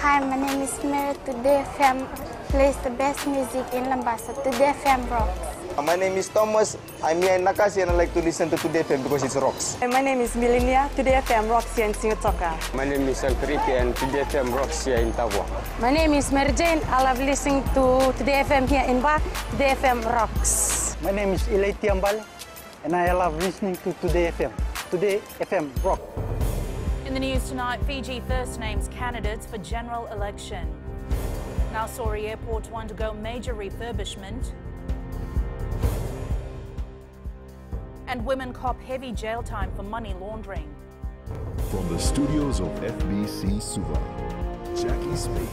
Hi, my name is Mary. Today FM plays the best music in Lambasa. Today FM rocks. My name is Thomas. I'm here in Nakasi and I like to listen to Today FM because it rocks. And my name is Milenia. Today FM rocks here in Singatoka. My name is Alfriti and Today FM rocks here in Tavua. My name is Mary Jane. I love listening to Today FM here in Ba. Today FM rocks. My name is Ilay Tiambal and I love listening to Today FM. Today FM rock. In the news tonight, Fiji first names candidates for general election. Nausori Airport to undergo major refurbishment. And women cop heavy jail time for money laundering. From the studios of FBC Suva, Jackie Spate.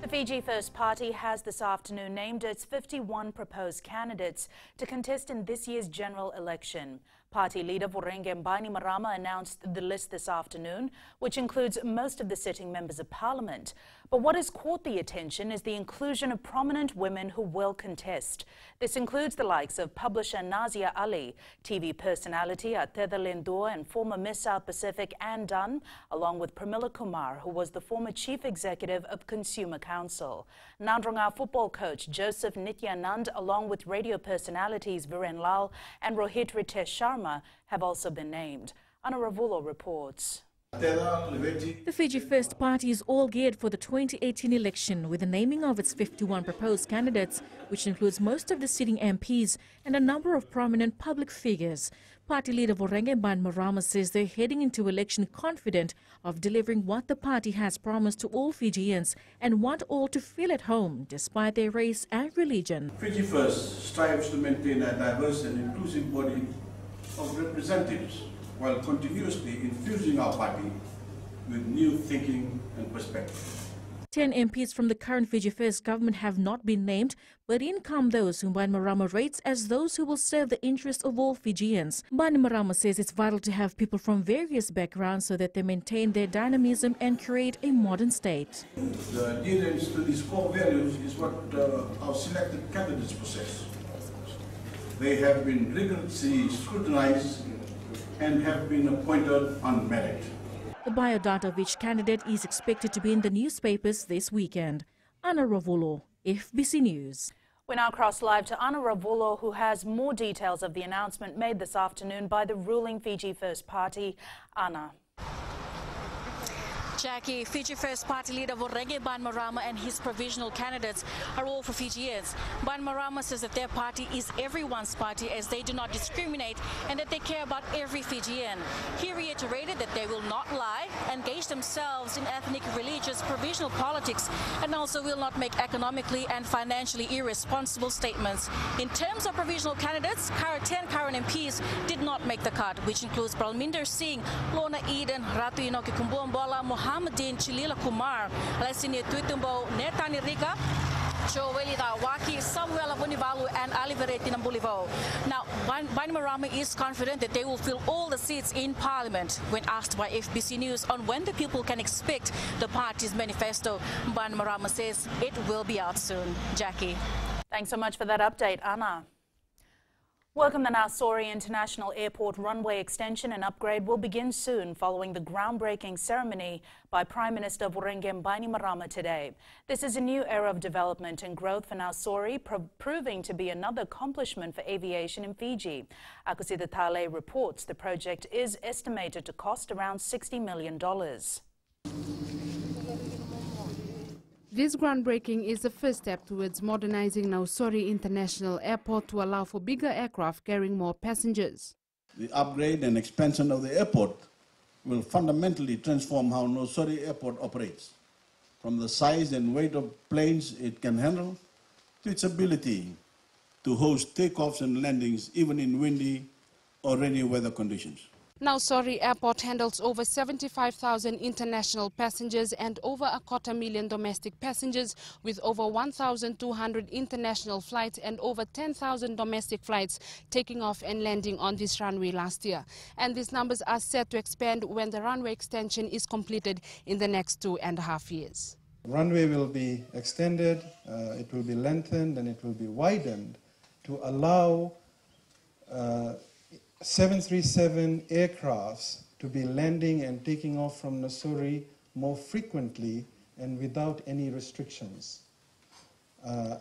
The Fiji First Party has this afternoon named its 51 proposed candidates to contest in this year's general election. Party leader Vorenge Bainimarama announced the list this afternoon, which includes most of the sitting members of parliament. But what has caught the attention is the inclusion of prominent women who will contest. This includes the likes of publisher Nazia Ali, TV personality Ateda Lindor and former Miss South Pacific Ann Dunn, along with Pramila Kumar, who was the former Chief Executive of Consumer Council. Nandronga football coach Joseph Nityanand, along with radio personalities Viren Lal and Rohit Ritesh Sharma, have also been named. Anna Ravulo reports. The Fiji First Party is all geared for the 2018 election with the naming of its 51 proposed candidates, which includes most of the sitting MPs and a number of prominent public figures. Party leader Vorenge Bainimarama says they're heading into election confident of delivering what the party has promised to all Fijians and want all to feel at home despite their race and religion. Fiji First strives to maintain a diverse and inclusive body of representatives while continuously infusing our party with new thinking and perspective. 10 MPs from the current Fiji First government have not been named, but in come those whom Bainimarama rates as those who will serve the interests of all Fijians. Bainimarama says it's vital to have people from various backgrounds so that they maintain their dynamism and create a modern state. The adherence to these core values is what our selected candidates possess. They have been rigorously scrutinized and have been appointed on merit. The biodata of each candidate is expected to be in the newspapers this weekend. Anna Ravulo, FBC News. We now cross live to Anna Ravulo, who has more details of the announcement made this afternoon by the ruling Fiji First Party. Anna. Jackie, Fiji First Party leader Vorenge Bainimarama and his provisional candidates are all for Fijians. Bainimarama says that their party is everyone's party as they do not discriminate and that they care about every Fijian. He reiterated that they will not lie, engage themselves in ethnic, religious, provisional politics and also will not make economically and financially irresponsible statements. In terms of provisional candidates, 10 current MPs did not make the cut, which includes Balminder Singh, Lorna Eden, Ratu Inoki Kumbuambola, Mohamedin Chilila Kumar, Alessini Tuitumbo, Netani Rika, Joelida Waki, Samuel Abunivalu and Alivere Tinambulivo. Now, Bainimarama is confident that they will fill all the seats in Parliament. When asked by FBC News on when the people can expect the party's manifesto, Bainimarama says it will be out soon. Jackie. Thanks so much for that update, Anna. Welcome. The Nausori International Airport runway extension and upgrade will begin soon following the groundbreaking ceremony by Prime Minister Vorenge Bainimarama today. This is a new era of development and growth for Nausori, proving to be another accomplishment for aviation in Fiji. Akusida Tale reports the project is estimated to cost around $60 million. This groundbreaking is the first step towards modernizing Nausori International Airport to allow for bigger aircraft carrying more passengers. The upgrade and expansion of the airport will fundamentally transform how Nausori Airport operates, from the size and weight of planes it can handle to its ability to host takeoffs and landings even in windy or rainy weather conditions. Nausori Airport handles over 75,000 international passengers and over 250,000 domestic passengers, with over 1,200 international flights and over 10,000 domestic flights taking off and landing on this runway last year. And these numbers are set to expand when the runway extension is completed in the next 2.5 years. The runway will be extended, it will be lengthened and it will be widened to allow 737 aircrafts to be landing and taking off from Nausori more frequently and without any restrictions.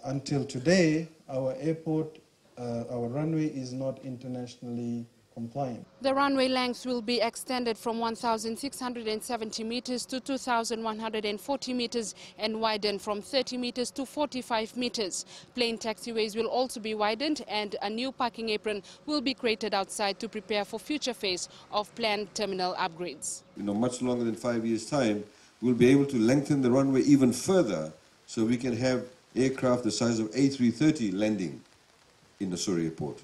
Until today, our airport, our runway is not internationally compliant. The runway length will be extended from 1,670 meters to 2,140 meters and widened from 30 meters to 45 meters. Plane taxiways will also be widened and a new parking apron will be created outside to prepare for future phase of planned terminal upgrades. Much longer than 5 years' time, we'll be able to lengthen the runway even further so we can have aircraft the size of A330 landing in the Surrey Airport.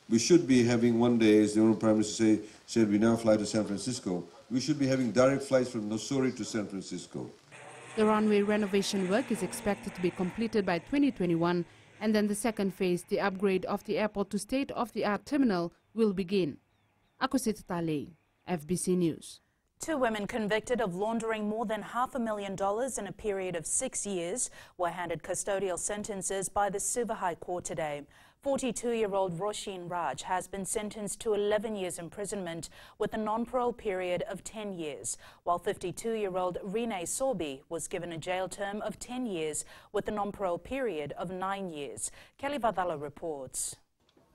We should be having one day, as the Honourable Prime Minister said, we now fly to San Francisco. We should be having direct flights from Nosuri to San Francisco. The runway renovation work is expected to be completed by 2021, and then the second phase, the upgrade of the airport to state-of-the-art terminal, will begin. Akusit Tale, FBC News. 2 women convicted of laundering more than $500,000 in a period of 6 years were handed custodial sentences by the Suva High Court today. 42-year-old Roisin Raj has been sentenced to 11 years imprisonment with a non-parole period of 10 years, while 52-year-old Renee Sorby was given a jail term of 10 years with a non-parole period of 9 years. Kelly Vadala reports.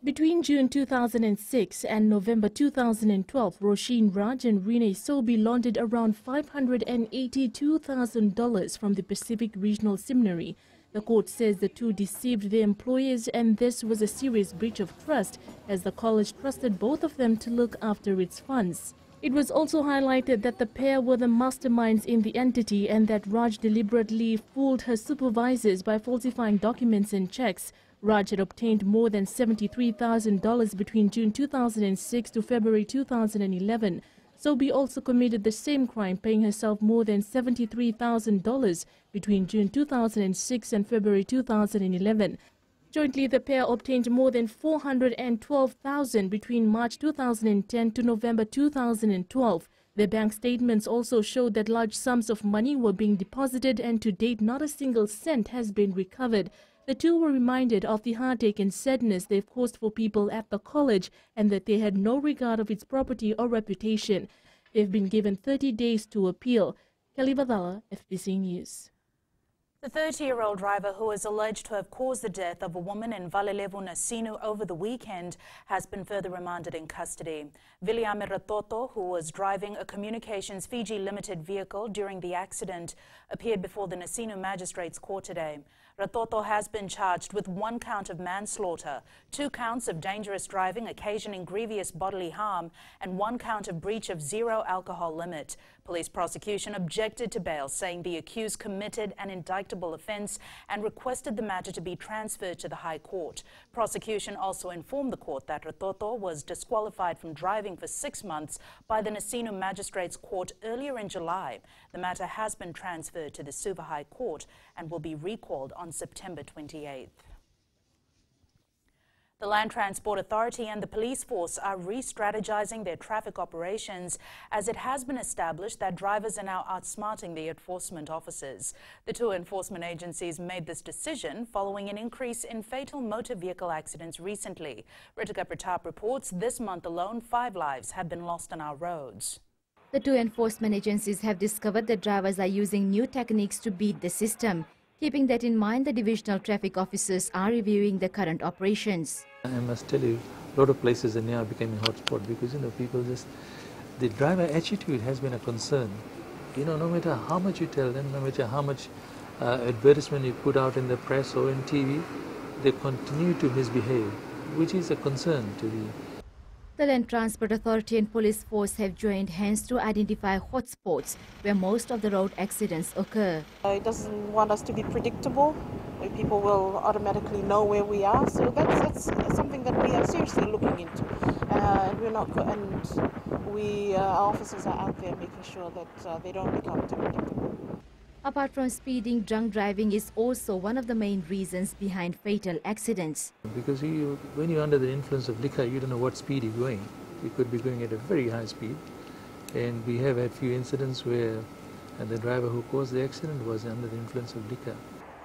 Between June 2006 and November 2012, Roisin Raj and Renee Sorby laundered around $582,000 from the Pacific Regional Seminary. The court says the two deceived their employers, and this was a serious breach of trust as the college trusted both of them to look after its funds. It was also highlighted that the pair were the masterminds in the entity and that Raj deliberately fooled her supervisors by falsifying documents and checks. Raj had obtained more than $73,000 between June 2006 to February 2011. Sorby also committed the same crime, paying herself more than $73,000 between June 2006 and February 2011. Jointly, the pair obtained more than $412,000 between March 2010 to November 2012. Their bank statements also showed that large sums of money were being deposited, and to date not a single cent has been recovered. The two were reminded of the heartache and sadness they've caused for people at the college and that they had no regard of its property or reputation. They've been given 30 days to appeal. Kelly Vadala, FBC News. The 30-year-old driver who is alleged to have caused the death of a woman in Valelevo, Nasinu over the weekend has been further remanded in custody. Viliame Ratoto, who was driving a Communications Fiji Limited vehicle during the accident, appeared before the Nasinu Magistrates Court today. Ratoto has been charged with 1 count of manslaughter, 2 counts of dangerous driving occasioning grievous bodily harm, and 1 count of breach of zero alcohol limit. Police prosecution objected to bail, saying the accused committed an indictable offence and requested the matter to be transferred to the High Court. Prosecution also informed the court that Ratoto was disqualified from driving for 6 months by the Nasinu Magistrates Court earlier in July. The matter has been transferred to the Suva High Court and will be recalled on September 28th. The Land Transport Authority and the police force are re-strategizing their traffic operations as it has been established that drivers are now outsmarting the enforcement officers. The 2 enforcement agencies made this decision following an increase in fatal motor vehicle accidents recently. Ritika Pratap reports this month alone 5 lives have been lost on our roads. The 2 enforcement agencies have discovered that drivers are using new techniques to beat the system. Keeping that in mind, the divisional traffic officers are reviewing the current operations. I must tell you, a lot of places are now becoming hotspot because, people the driver attitude has been a concern. No matter how much you tell them, no matter how much advertisement you put out in the press or in TV, they continue to misbehave, which is a concern to me. The Land Transport Authority and police force have joined hands to identify hotspots where most of the road accidents occur. It doesn't want us to be predictable, where people will automatically know where we are. So that's something that we are seriously looking into, our officers are out there making sure that they don't become too predictable. Apart from speeding, drunk driving is also one of the main reasons behind fatal accidents. Because when you're under the influence of liquor, you don't know what speed you're going. You could be going at a very high speed. And we have had few incidents where the driver who caused the accident was under the influence of liquor.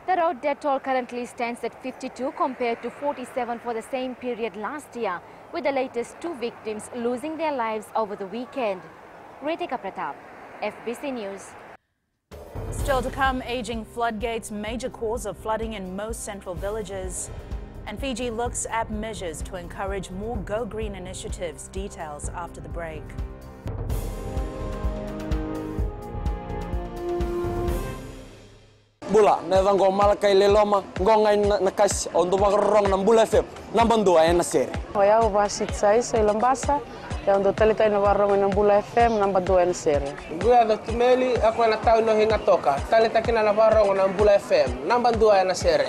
The road death toll currently stands at 52 compared to 47 for the same period last year, with the latest 2 victims losing their lives over the weekend. Ritika Pratap, FBC News. Still to come, aging floodgates, major cause of flooding in most central villages. And Fiji looks at measures to encourage more Go Green initiatives. Details after the break. Bula, nevang go malakai leloma, ngongai nakas untuk makarong ng bula FM, nambang dua na sere. Hoya ubasit sai lambasa, ya untuk talita ina warong ng bula FM nambang dua na sere. Gue ada tumeli, aku na tau no hinga toka, talita kina na warong ng bula FM, nambang dua na sere.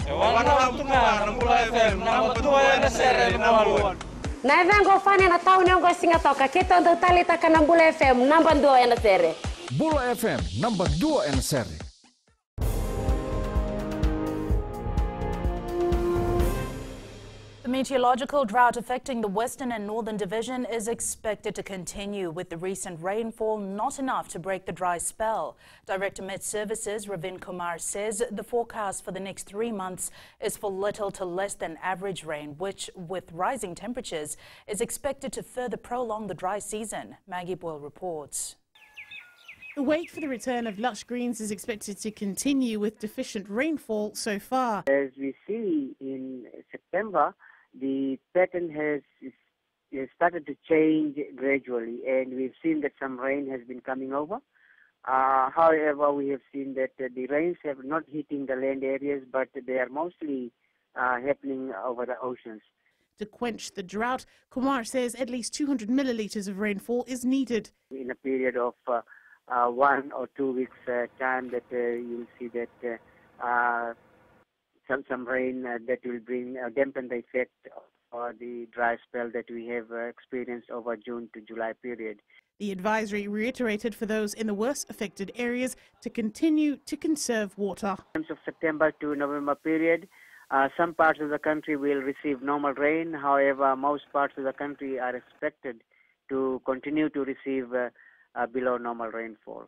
Warong tunga ng bula FM, nambang dua na sere nawaluan. Nevang go fani na tau no go singa toka, kita untuk talita kana bula FM nambang dua na sere. Bula FM nambang dua na sere. The meteorological drought affecting the Western and Northern Division is expected to continue, with the recent rainfall not enough to break the dry spell. Director Met Services Ravin Kumar says the forecast for the next 3 months is for little to less than average rain, which, with rising temperatures, is expected to further prolong the dry season. Maggie Boyle reports. The wait for the return of lush greens is expected to continue with deficient rainfall so far. As we see in September, the pattern has started to change gradually, and we've seen that some rain has been coming over. However, we have seen that the rains have not hitting the land areas, but they are mostly happening over the oceans. To quench the drought, Kumar says at least 200 millilitres of rainfall is needed. In a period of 1 or 2 weeks time, that you'll see that some rain that will bring dampen the effect of the dry spell that we have experienced over June to July period. The advisory reiterated for those in the worst affected areas to continue to conserve water. In terms of September to November period, some parts of the country will receive normal rain. However, most parts of the country are expected to continue to receive below normal rainfall.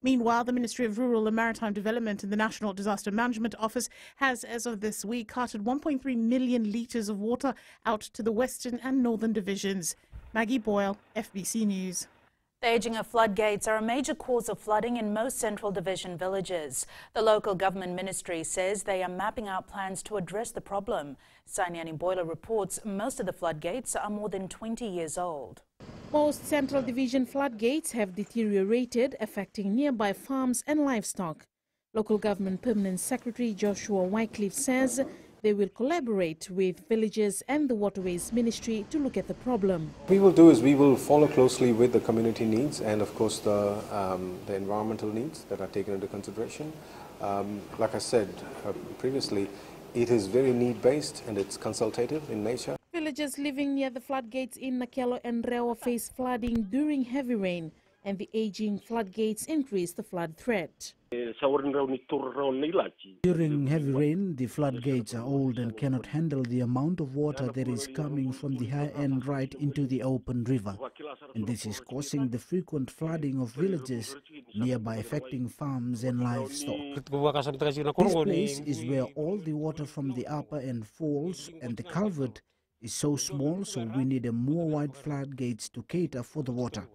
Meanwhile, the Ministry of Rural and Maritime Development and the National Disaster Management Office has, as of this week, carted 1.3 million litres of water out to the Western and Northern Divisions. Maggie Boyle, FBC News. The aging of floodgates are a major cause of flooding in most Central Division villages. The local government ministry says they are mapping out plans to address the problem. Sanyani Boiler reports most of the floodgates are more than 20 years old. Most Central Division floodgates have deteriorated, affecting nearby farms and livestock. Local Government Permanent Secretary Joshua Wycliffe says they will collaborate with villages and the Waterways Ministry to look at the problem. What we will do is we will follow closely with the community needs and of course the environmental needs that are taken into consideration. Like I said previously, it is very need-based and it's consultative in nature. Villagers living near the floodgates in Nakelo and Rewa face flooding during heavy rain, and the aging floodgates increase the flood threat. During heavy rain, the floodgates are old and cannot handle the amount of water that is coming from the high end right into the open river. And this is causing the frequent flooding of villages nearby, affecting farms and livestock. This place is where all the water from the upper end falls, and the culvert is so small, so we need a more wide floodgates to cater for the water.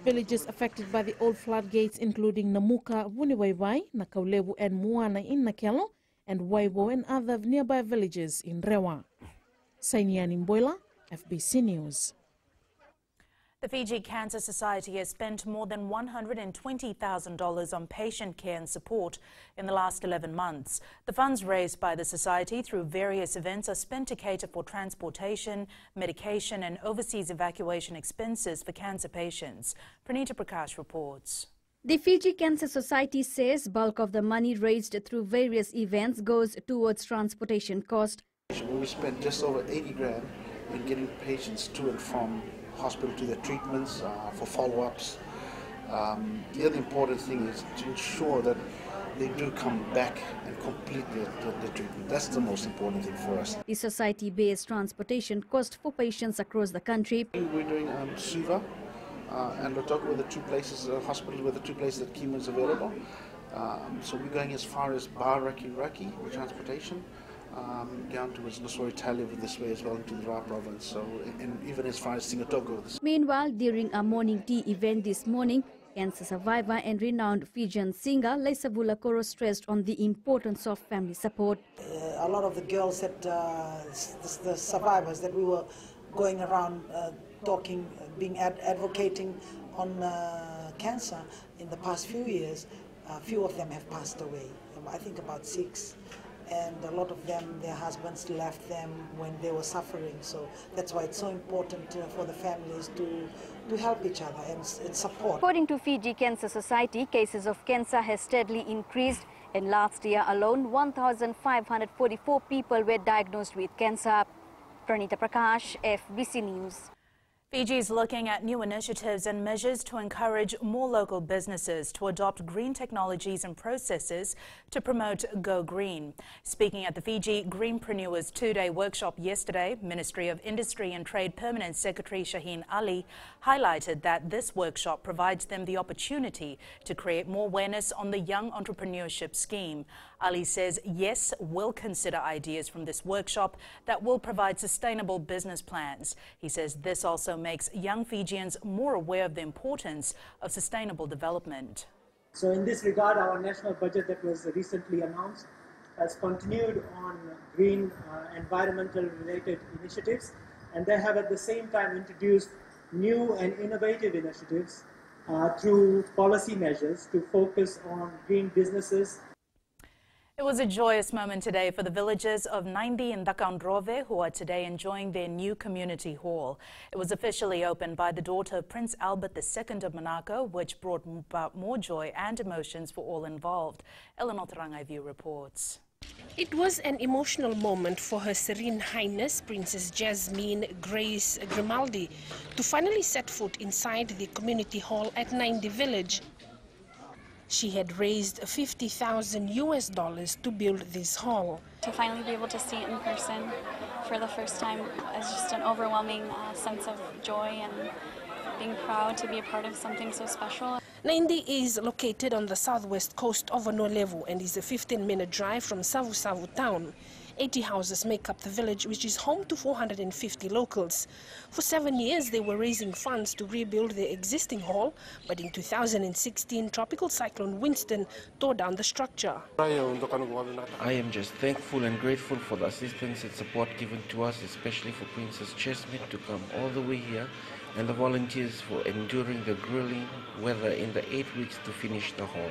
Villages affected by the old floodgates including Namuka, Wuniwaiwai, Nakaulebu and Muana in Nakelo, and Waibo and other nearby villages in Rewa. Sainiani Mboila, FBC News. The Fiji Cancer Society has spent more than $120,000 on patient care and support in the last 11 months. The funds raised by the Society through various events are spent to cater for transportation, medication and overseas evacuation expenses for cancer patients. Pranita Prakash reports. The Fiji Cancer Society says bulk of the money raised through various events goes towards transportation cost. We spent just over 80 grand in getting patients to and from hospital to their treatments, for follow-ups. The other important thing is to ensure that they do come back and complete the treatment. That's the most important thing for us. The society bears transportation cost for patients across the country. We're doing Suva and Lotoko were the two places, hospitals were the two places that chemo is available. So we're going as far as Raki with transportation. Down towards Nosoi Taliv this way as well into the Drought province, so and even as far as Singatogo. Meanwhile, during a morning tea event this morning, Cancer survivor and renowned Fijian singer Lesa Vulakoro stressed on the importance of family support. A lot of the girls that, the survivors that we were going around talking, advocating on cancer in the past few years, a few of them have passed away. I think about 6. And a lot of them, their husbands left them when they were suffering. So that's why it's so important for the families to help each other and support. According to Fiji Cancer Society, cases of cancer has steadily increased, and last year alone, 1,544 people were diagnosed with cancer. Pranita Prakash, FBC News. Fiji is looking at new initiatives and measures to encourage more local businesses to adopt green technologies and processes to promote Go Green. Speaking at the Fiji Greenpreneurs 2-day workshop yesterday, Ministry of Industry and Trade Permanent Secretary Shaheen Ali highlighted that this workshop provides them the opportunity to create more awareness on the Young Entrepreneurship Scheme. Ali says yes, will consider ideas from this workshop that will provide sustainable business plans. He says this also makes young Fijians more aware of the importance of sustainable development. So in this regard, our national budget that was recently announced has continued on green environmental related initiatives, and they have at the same time introduced new and innovative initiatives through policy measures to focus on green businesses. It was a joyous moment today for the villagers of Naindi and Dakaundrove, who are today enjoying their new community hall. It was officially opened by the daughter of Prince Albert II of Monaco, which brought about more joy and emotions for all involved. Eleanor Tarangaivu reports. It was an emotional moment for Her Serene Highness Princess Jasmine Grace Grimaldi to finally set foot inside the community hall at Naindi village. She had raised $50,000 to build this hall. To finally be able to see it in person for the first time is just an overwhelming sense of joy and being proud to be a part of something so special. Naindi is located on the southwest coast of Onuelevu and is a 15-minute drive from Savu Savu town. 80 houses make up the village, which is home to 450 locals. For 7 years, they were raising funds to rebuild the existing hall, but in 2016, Tropical Cyclone Winston tore down the structure. I am just thankful and grateful for the assistance and support given to us, especially for Princess Jasmine to come all the way here, and the volunteers for enduring the grueling weather in the 8 weeks to finish the hall.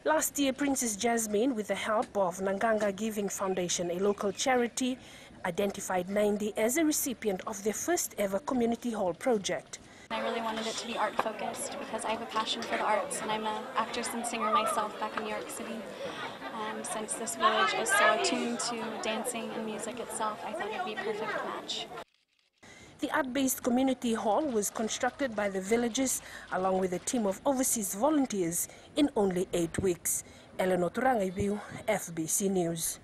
Last year, Princess Jasmine, with the help of Nanganga Giving Foundation, a local charity, identified Naindi as a recipient of their first ever community hall project. I really wanted it to be art focused because I have a passion for the arts, and I'm an actress and singer myself back in New York City. Since this village is so attuned to dancing and music itself, I thought it would be a perfect match. The art-based community hall was constructed by the villagers along with a team of overseas volunteers in only 8 weeks. Eleanor Turangaibiu, FBC News.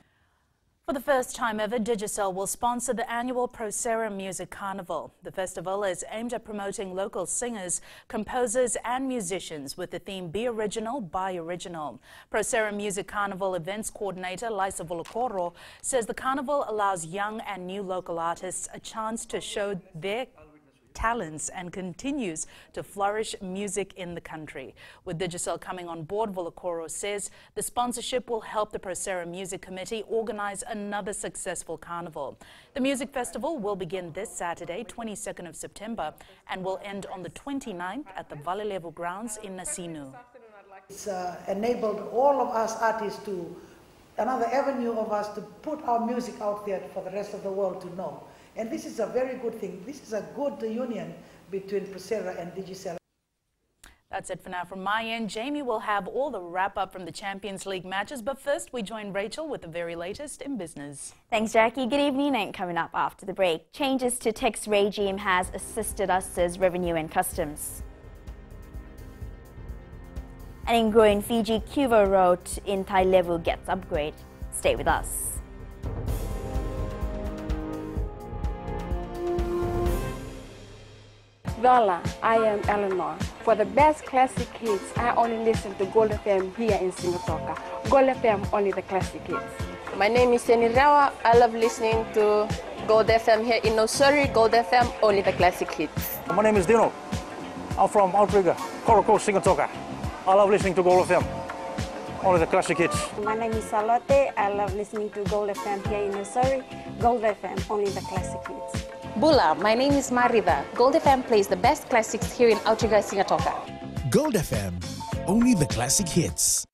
For the first time ever, Digicel will sponsor the annual Procera Music Carnival. The festival is aimed at promoting local singers, composers and musicians with the theme Be Original, Buy Original. Procera Music Carnival Events Coordinator Lisa Volokoro says the carnival allows young and new local artists a chance to show their talents and continues to flourish music in the country. With Digicel coming on board, Volokoro says the sponsorship will help the Procera Music Committee organize another successful carnival. The music festival will begin this Saturday, 22nd of September, and will end on the 29th at the Valelevu grounds in Nasinu. It's enabled all of us artists to, another avenue of us to put our music out there for the rest of the world to know. And this is a very good thing. This is a good union between Procera and Digicel. That's it for now from my end. Jamie will have all the wrap-up from the Champions League matches, but first we join Rachel with the very latest in business. Thanks, Jackie. Good evening, and coming up after the break, changes to tax regime has assisted us, says Revenue and Customs. And in growing Fiji, Cuva Road in Tailevu gets upgrade. Stay with us. Voila, I am Eleanor. For the best classic hits, I only listen to Gold FM here in Singapore. Gold FM, only the classic hits. My name is Jenny Rawa. I love listening to Gold FM here in Nosuri. Gold FM, only the classic hits. My name is Dino. I'm from Outrigger, Coral Coast, Singatoka. I love listening to Gold FM, only the classic hits. My name is Salote. I love listening to Gold FM here in Surrey. Gold FM, only the classic hits. Bula, my name is Mariva. Gold FM plays the best classics here in Outrigger, Singatoka. Gold FM, only the classic hits.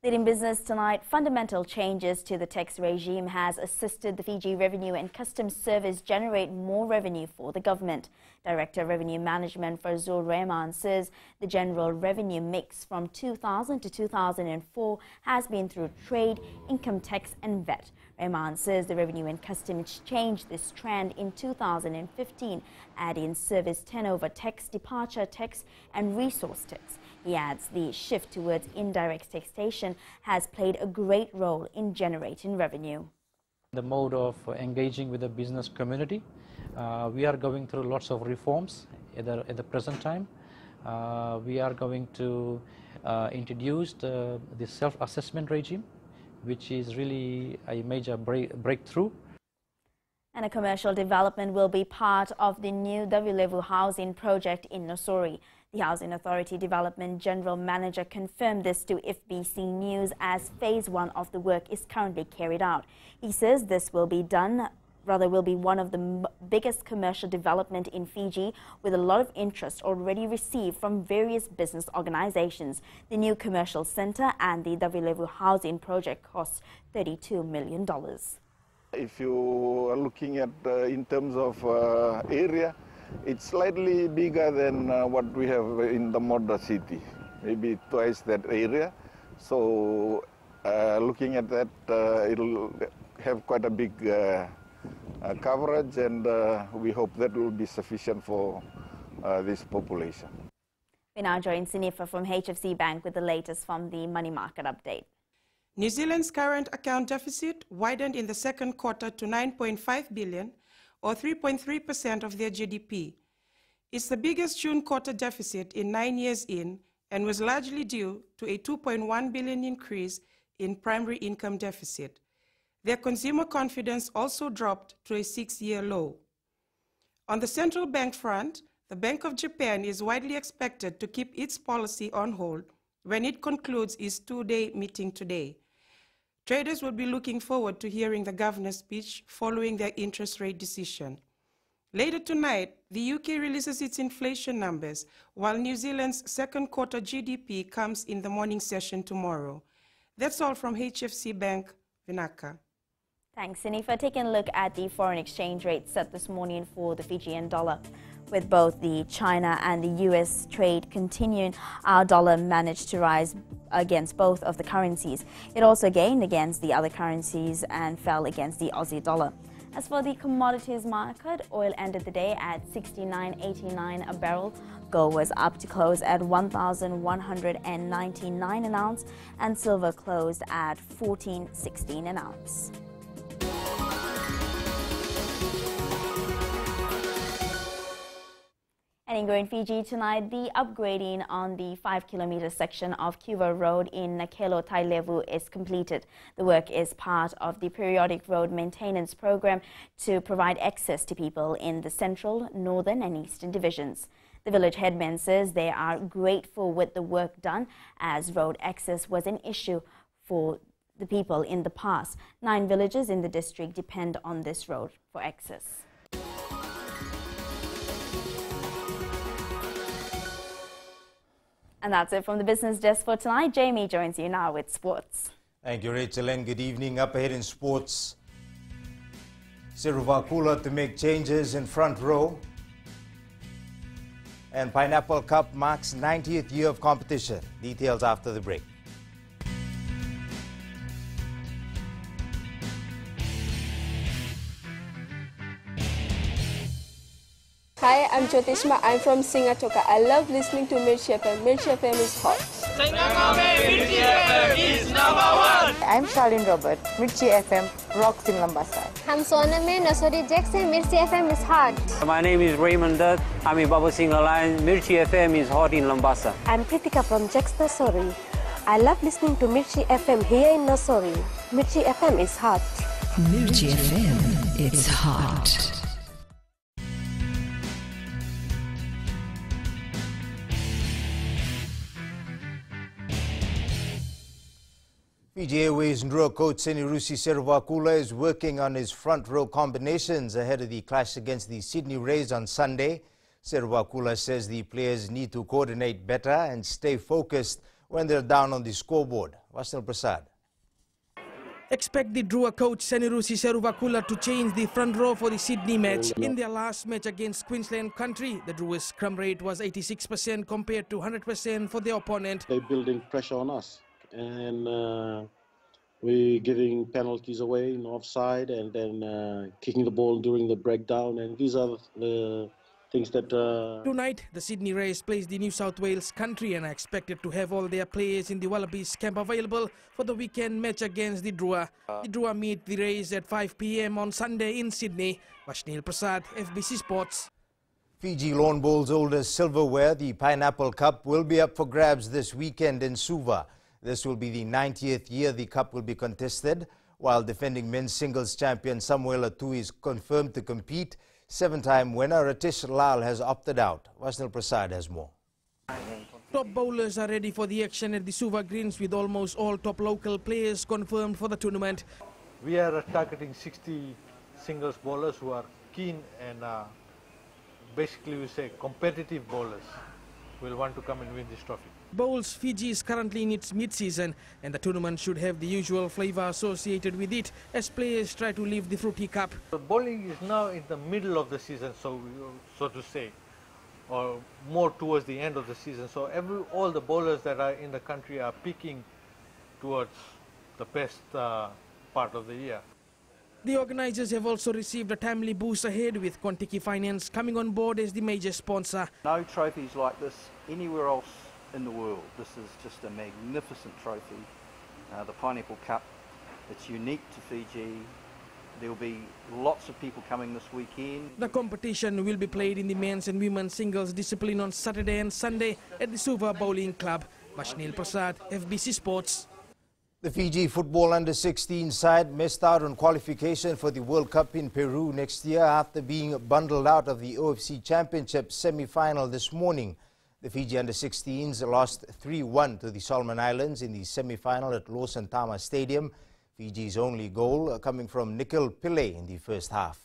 Leading business tonight, fundamental changes to the tax regime has assisted the Fiji Revenue and Customs Service generate more revenue for the government. Director of Revenue Management Fazul Rahman says the general revenue mix from 2000 to 2004 has been through trade, income tax and VAT. Rahman says the Revenue and Customs changed this trend in 2015, adding service turnover tax, departure tax and resource tax. He adds the shift towards indirect taxation has played a great role in generating revenue. The mode of engaging with the business community, we are going through lots of reforms at the present time. We are going to introduce the self-assessment regime, which is really a major breakthrough. And a commercial development will be part of the new W-level housing project in Nosori. The Housing Authority Development General Manager confirmed this to FBC News as Phase 1 of the work is currently carried out. He says this will be one of the biggest commercial development in Fiji, with a lot of interest already received from various business organizations. The new commercial center and the W-level housing project costs $32 million. If you are looking at in terms of area, it's slightly bigger than what we have in the Moda city, maybe twice that area. So looking at that, it'll have quite a big coverage, and we hope that will be sufficient for this population. We now join Sinifa from HFC Bank with the latest from the money market update. New Zealand's current account deficit widened in the second quarter to 9.5 billion, or 3.3% of their GDP. It's the biggest June quarter deficit in 9 years and was largely due to a 2.1 billion increase in primary income deficit. Their consumer confidence also dropped to a 6-year low. On the central bank front, the Bank of Japan is widely expected to keep its policy on hold when it concludes its 2-day meeting today. Traders will be looking forward to hearing the governor's speech following their interest rate decision. Later tonight, the UK releases its inflation numbers, while New Zealand's second quarter GDP comes in the morning session tomorrow. That's all from HFC Bank, Vinaka. Thanks, Sinifa. Taking a look at the foreign exchange rate set this morning for the Fijian dollar. With both the China and the US trade continuing, our dollar managed to rise against both of the currencies. It also gained against the other currencies and fell against the Aussie dollar. As for the commodities market, oil ended the day at $69.89 a barrel. Gold was up to close at $1,199 an ounce, and silver closed at $14.16 an ounce. And in Green Fiji tonight, the upgrading on the 5-kilometer section of Cuba Road in Nakelo Tailevu is completed. The work is part of the periodic road maintenance program to provide access to people in the central, northern and eastern divisions. The village headman says they are grateful with the work done, as road access was an issue for the people in the past. 9 villages in the district depend on this road for access. And that's it from the business desk for tonight. Jamie joins you now with sports. Thank you, Rachel, and good evening. Up ahead in sports, Siruvakula to make changes in front row. And Pineapple Cup marks 90th year of competition. Details after the break. Hi, I'm Jyotishma. I'm from Singatoka. I love listening to Mirchi FM. Mirchi FM is hot. Mirchi FM is #1. I'm Charlene Robert. Mirchi FM rocks in Lambasa. I'm Soname Nasori Jackson. Mirchi FM is hot. My name is Raymond Dutt. I'm in Baba Singh Alliance. Mirchi FM is hot in Lambasa. I'm Kritika from Jax Nasori. I love listening to Mirchi FM here in Nasori. Mirchi FM is hot. Mirchi FM, it's hot. Fiji Airways Drought coach Senirusi Seruvakula is working on his front row combinations ahead of the clash against the Sydney Rays on Sunday. Seruvakula says the players need to coordinate better and stay focused when they're down on the scoreboard. Vasnil Prasad. Expect the Drought coach Senirusi Seruvakula to change the front row for the Sydney match. In their last match against Queensland country, the Drought scrum rate was 86% compared to 100% for the opponent. They're building pressure on us, and we're giving penalties away in offside and then kicking the ball during the breakdown, and these are the things that... Tonight, the Sydney Rays plays the New South Wales country and are expected to have all their players in the Wallabies camp available for the weekend match against the Drought. The Drought meet the Rays at 5 p.m. on Sunday in Sydney. Vasnil Prasad, FBC Sports. Fiji Lawn Bowl's oldest silverware, the Pineapple Cup, will be up for grabs this weekend in Suva. This will be the 90th year the cup will be contested, while defending men's singles champion Samuel Atu is confirmed to compete. Seven-time winner Ratish Lal has opted out. Vasnil Prasad has more. Top bowlers are ready for the action at the Suva Greens with almost all top local players confirmed for the tournament. We are targeting 60 singles bowlers who are keen and basically we say competitive bowlers will want to come and win this trophy. Bowls Fiji is currently in its mid-season and the tournament should have the usual flavour associated with it as players try to lift the fruity cup. The bowling is now in the middle of the season, so to say, or more towards the end of the season. So all the bowlers that are in the country are peaking towards the best part of the year. The organisers have also received a timely boost ahead with Kontiki Finance coming on board as the major sponsor. No trophies like this anywhere else in the world. This is just a magnificent trophy. The Pineapple Cup, it's unique to Fiji. There will be lots of people coming this weekend. The competition will be played in the men's and women's singles discipline on Saturday and Sunday at the Suva Bowling Club. Vasnil Prasad, FBC Sports. The Fiji football under-16 side missed out on qualification for the World Cup in Peru next year after being bundled out of the OFC Championship semi-final this morning. The Fiji under-16s lost 3-1 to the Solomon Islands in the semi-final at Los Santama Stadium. Fiji's only goal coming from Nikhil Pillay in the first half.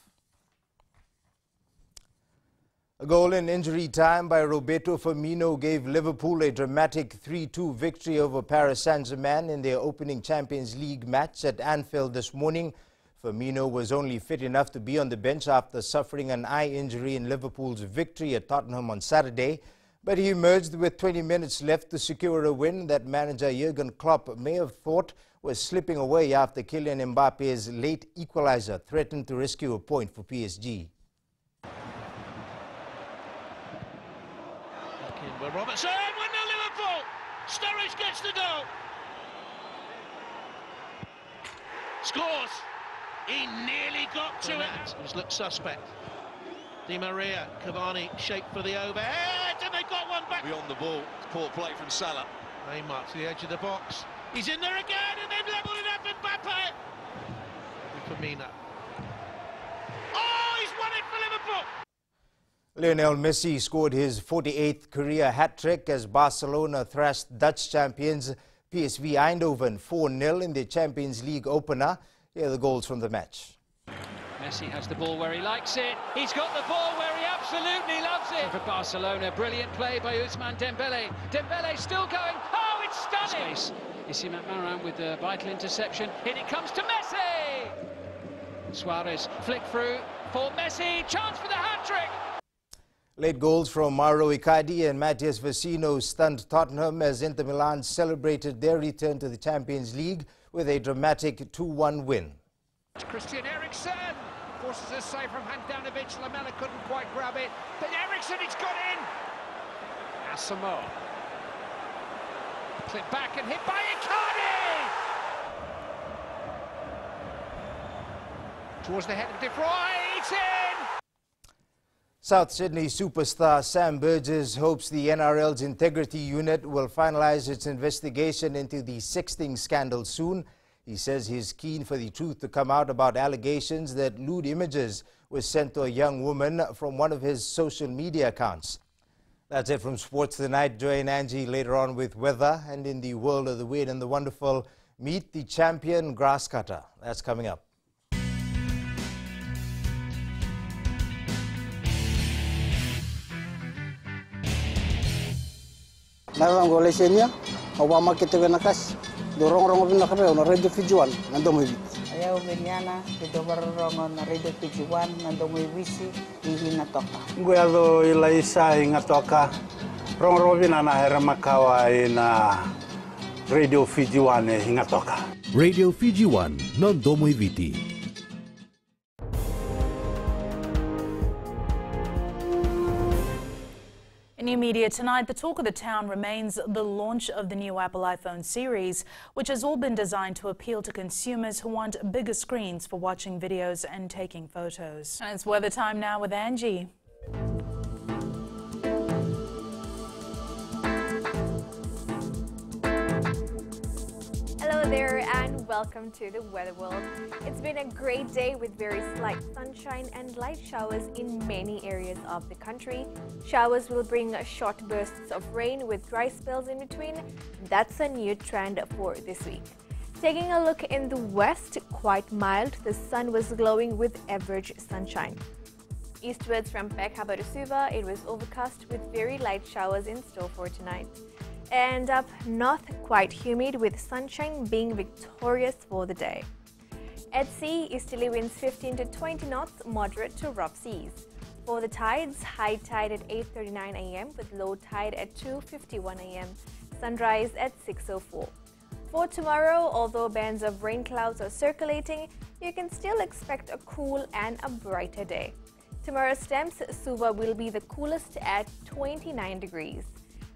A goal in injury time by Roberto Firmino gave Liverpool a dramatic 3-2 victory over Paris Saint-Germain in their opening Champions League match at Anfield this morning. Firmino was only fit enough to be on the bench after suffering an eye injury in Liverpool's victory at Tottenham on Saturday. But he emerged with 20 minutes left to secure a win that manager Jurgen Klopp may have thought was slipping away after Kylian Mbappe's late equalizer threatened to rescue a point for PSG. Robertson, 1-0 Liverpool! Sturridge gets the goal! Scores! He nearly got to it! He's looked suspect. Di Maria, Cavani, shaped for the overhead, and they got one back. Beyond the ball, poor play from Salah. They mark to the edge of the box. He's in there again, and they've levelled it up, Mbappe! Firmino. Oh, he's won it for Liverpool! Lionel Messi scored his 48th career hat-trick as Barcelona thrashed Dutch champions PSV Eindhoven 4-0 in the Champions League opener. Here are the goals from the match. Messi has the ball where he likes it. He's got the ball where he absolutely loves it. For Barcelona, brilliant play by Ousmane Dembele. Dembele still going. Oh, it's stunning. Space. Issima Maran with the vital interception. In it comes to Messi. Suarez flick through for Messi. Chance for the hat-trick. Late goals from Mauro Icardi and Matthias Vecino stunned Tottenham as Inter Milan celebrated their return to the Champions League with a dramatic 2-1 win. Christian Eriksen forces a save from Handanovic. Lamela couldn't quite grab it, but Eriksen, it's got in. Asamoah. Clipped back and hit by Icardi. Towards the head of De Vrij, it's in. South Sydney superstar Sam Burgess hopes the NRL's integrity unit will finalize its investigation into the sexting scandal soon. He says he's keen for the truth to come out about allegations that lewd images were sent to a young woman from one of his social media accounts. That's it from Sports Tonight. Join Angie later on with weather, and in the world of the weird and the wonderful, meet the champion grass cutter. That's coming up. Narang golesenya, Obama kita nakas, dorong na kape on radio Fijuan, nandong hibi. Ayaw benyana, kita barong on radio Fijuan, nandong hibisi, hinatoka. Guado ilaisa hinatoka, rong na heramakawa ina radio Fijuan hinatoka. Radio Fijuan, nandong hibiti. In new media tonight, the talk of the town remains the launch of the new Apple iPhone series, which has all been designed to appeal to consumers who want bigger screens for watching videos and taking photos. And it's weather time now with Angie. Hello there and welcome to the Weather World. It's been a great day with very slight sunshine and light showers in many areas of the country. Showers will bring short bursts of rain with dry spells in between. That's a new trend for this week. Taking a look in the west, quite mild. The sun was glowing with average sunshine. Eastwards from Pekhaba to Suva, it was overcast with very light showers in store for tonight. And up north, quite humid with sunshine being victorious for the day. At sea, easterly winds 15 to 20 knots, moderate to rough seas. For the tides, high tide at 8:39 a.m. with low tide at 2:51 a.m. Sunrise at 6:04. For tomorrow, although bands of rain clouds are circulating, you can still expect a cool and a brighter day. Tomorrow's temps, Suva will be the coolest at 29 degrees.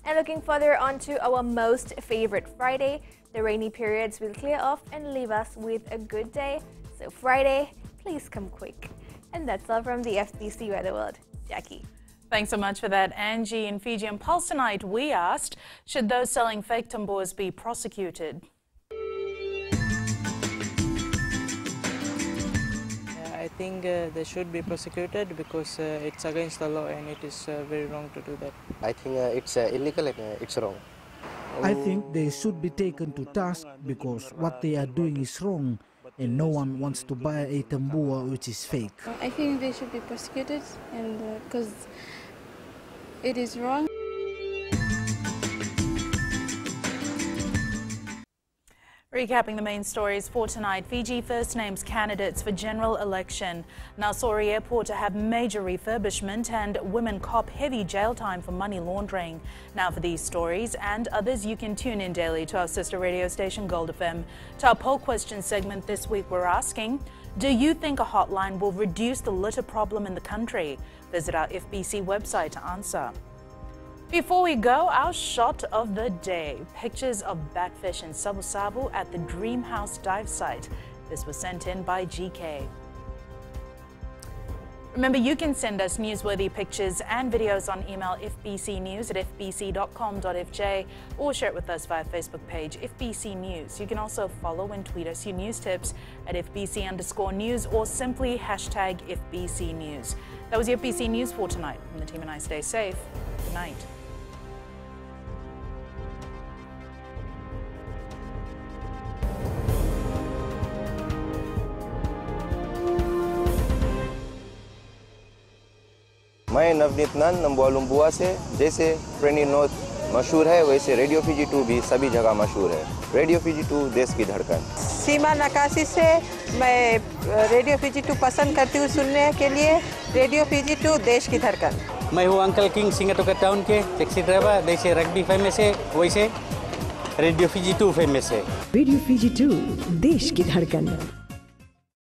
And looking further onto our most favorite Friday, the rainy periods will clear off and leave us with a good day. So Friday, please come quick. And that's all from the FBC Weather World. Jackie. Thanks so much for that, Angie. In Fiji and Pulse tonight, we asked, should those selling fake tambours be prosecuted? I think they should be prosecuted because it's against the law and it is very wrong to do that. I think it's illegal and it's wrong. I think they should be taken to task because what they are doing is wrong and no one wants to buy a tambua which is fake. I think they should be prosecuted and because it is wrong. Recapping the main stories for tonight, Fiji first names candidates for general election. Nausori Airport to have major refurbishment and women cop heavy jail time for money laundering. Now for these stories and others, you can tune in daily to our sister radio station Gold FM. To our poll question segment this week, we're asking, do you think a hotline will reduce the litter problem in the country? Visit our FBC website to answer. Before we go, our shot of the day. Pictures of batfish in Sabu Sabu at the Dream House dive site. This was sent in by GK. Remember, you can send us newsworthy pictures and videos on email fbcnews@fbc.com.fj or share it with us via Facebook page FBC News. You can also follow and tweet us your news tips at FBC_news or simply hashtag FBC News. That was your FBC News for tonight. From the team and I, stay safe. Good night. मैं नवनीत नंद नंबुआ लुम्बुआ से जैसे फ्रेंडी note मशहूर है वैसे radio Fiji 2 भी सभी जगह मशहूर है। रेडियो फीजी 2 देश की धड़कन। सीमा नकाशी से मैं रेडियो फीजी 2 पसंद करती हूँ सुनने के लिए। रेडियो फीजी 2 देश की धड़कन। मैं हूँ अंकल किंग सिंगाटोका टाउन के टैक्सी ड्राइवर। जैसे रग्बी फेमस है वैसे रेडियो फीजी 2 फेमस है। रेडियो फीजी 2 देश की धड़कन।